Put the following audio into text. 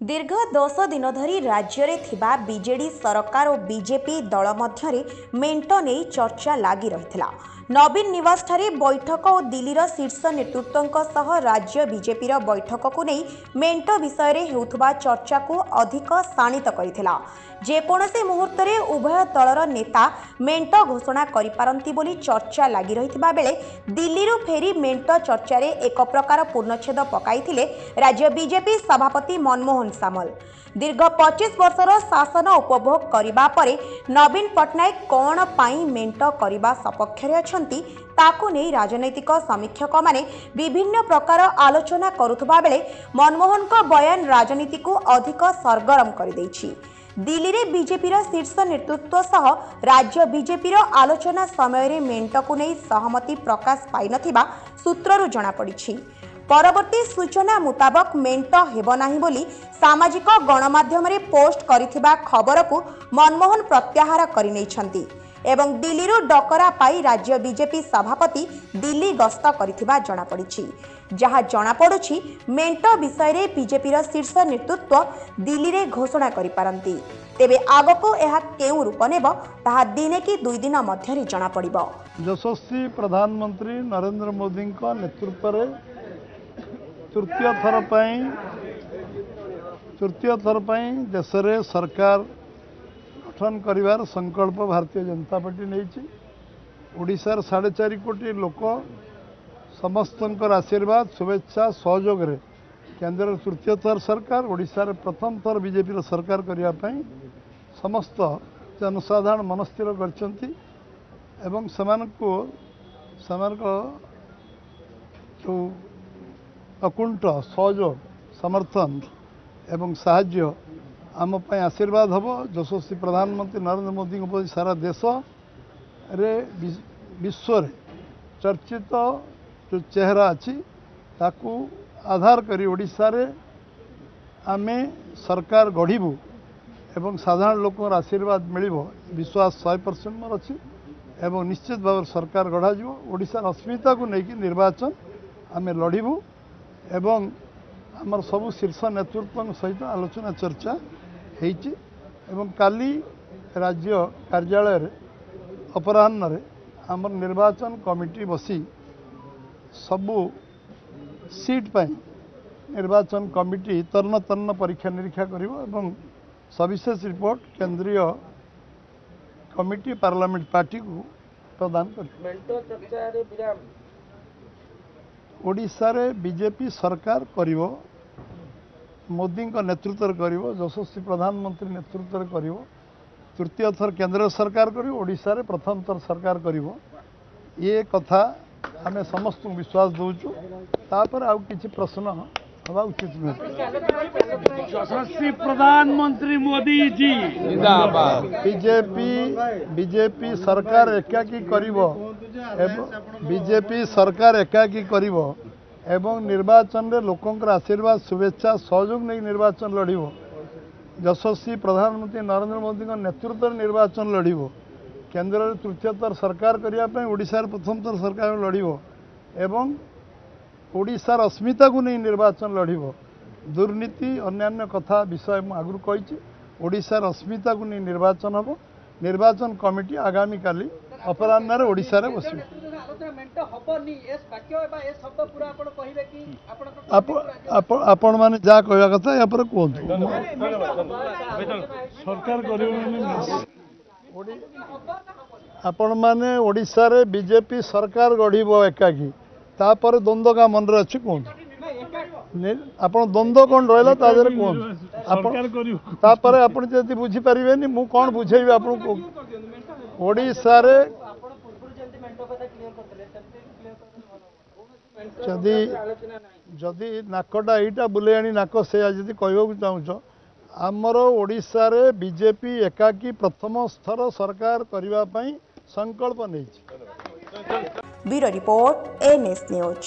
दीर्घ 10 दिन धरी राज्य में थिबा बीजेडी सरकार और बीजेपी दल मध्य मेंट नहीं चर्चा लगी रही। नवीन निवास ठारे बैठक और दिल्लीर शीर्ष नेतृत्व राज्य बीजेपी बैठक को नहीं मेंट विषय होउथबा चर्चा को अधिक शाणित करथिला। जेकोसी मुहूर्त में उभय दलर नेता मेंट घोषणा करिपारंती बोली चर्चा लगी रही बेले दिल्ली फेरी मेंट चर्चा रे एक प्रकार पूर्णछेद पकाइथिले राज्य बीजेपी सभापति मनमोहन सामल। दीर्घ 25 वर्षर शासन उपभोग करिबा परे नवीन पट्टनायक कौन पाई मेंट करिबा सपक्ष रे अछंती ताकू नहीं राजनैतिक समीक्षक माने विभिन्न प्रकार आलोचना करुथबा बेले मनमोहन को बयान राजनीति को अधिक सरगरम कर दैछि। दिल्ली रे बीजेपी शीर्ष नेतृत्व सह राज्य बीजेपी आलोचना समय मेंट को नहीं सहमति प्रकाश पाई नथिबा सूत्ररू जଣା पड़िछि। परवर्ती सूचना मुताबक मेंट हेबो नाही बोली सामाजिक गणमाध्यम रे पोस्ट करिथिबा खबर को मनमोहन प्रत्याहार करि नैछंती एवं दिल्ली रो डकरा पाई राज्य बीजेपी सभापति दिल्ली गस्त करिथिबा जଣା पड़िछि। जहाँ जଣା पड़ुछि मेंट विषय रे बीजेपी शीर्ष नेतृत्व दिल्ली रे घोषणा करि पारंती। तेबे आगको एहा केउ रूप नेब ताहा दिने कि दुई दिन मध्य रे जଣା पड़िबो। यशस्वी प्रधानमंत्री नरेंद्र मोदी नेतृत्व रे तृतीय थर देश रे सरकार गठन करिवार संकल्प भारतीय जनता पार्टी नहीं। ओडिशार 4.5 कोटी लोक समस्तंकर आशीर्वाद शुभेच्छा सहयोग रे केंद्र तृतीय थर सरकार ओडिशार प्रथम थर बीजेपी सरकार करिया पई समस्त जनसाधारण मनस्थिर करछंती एवं समानको जो अकुंठ सहयोग समर्थन एवं साहाय्य आम पाई आशीर्वाद हम। यशस्वी प्रधानमंत्री नरेंद्र मोदी को सारा देश रे विश्व रे चर्चित जो चेहरा अच्छी ताकू आधार करी ओडिशा रे आमे सरकार गढ़ू एवं साधारण लोक आशीर्वाद मिलिबो विश्वास 100% मोर अच्छी एवं निश्चित भाव सरकार गढ़ा ओडिशार अस्मिता को लेकिन निर्वाचन आमे लड़बू एवं आमर सबु शीर्ष नेतृत्व सहित आलोचना चर्चा होती एवं काली राज्य कार्यालय रे अपराह्न रे आमर निर्वाचन कमिटी बसी सबु सीट पाई निर्वाचन कमिटी तर्न तर्न परीक्षा निरीक्षा करिवो एवं सविशेष रिपोर्ट केंद्रीय कमिटी पार्लियामेंट पार्टी को प्रदान कर ओडिशा रे बीजेपी सरकार करिवो मोदी नेतृत्व करिवो यशस्वी प्रधानमंत्री नेतृत्व करिवो तृतीय थर केंद्र सरकार करिवो ओडिशा रे प्रथम थर सरकार करिवो ये कथा आमे समस्त विश्वास दउछु। तापर आउ किछि प्रश्न हवा उचित नुहे। यशस्वी प्रधानमंत्री मोदी जी जिंदाबाद। बीजेपी सरकार एकाकी करिवो एवं बीजेपी सरकार एकाकी करिवो एवं निर्वाचन रे लोकंकर आशीर्वाद शुभेच्छा सहयोग नहीं निर्वाचन लड़िवो। यशस्वी प्रधानमंत्री नरेंद्र मोदी नेतृत्व निर्वाचन लड़िवो केंद्र रे तृतीय थर सरकार करिया पय ओडिशा रे प्रथम थर सरकार लड़िवो एवं ओडिशार अस्मिता को नहीं निर्वाचन लड़िवो। दुर्नीति अन्यान्य कथा विषय आगु कही ओडिशार अस्मिता को नहीं निर्वाचन हम। निर्वाचन कमिटी आगामी काली अपराह्न ओडिशा रे बसिबो। आपण माने जा कहया कथा या पर कोन सरकार करिवो आपण माने ओडिशा रे बीजेपी सरकार गढ़िबो एकाकी तापर द्वंद्व का मन रे अछि कोन आपण द्वंद्व कोन रहला तादर कोन तापर आपण जति बुझी परिबेनी मु कोन बुझेबी आपण को ओडिशा रे जदि नाकटा एटा बुले आनी नाक से जदि कहबो चाहूछ आमर ओडिशा रे बीजेपी एकाकी प्रथम स्तर सरकार करबा पई संकल्प नै। Bureau report NS news.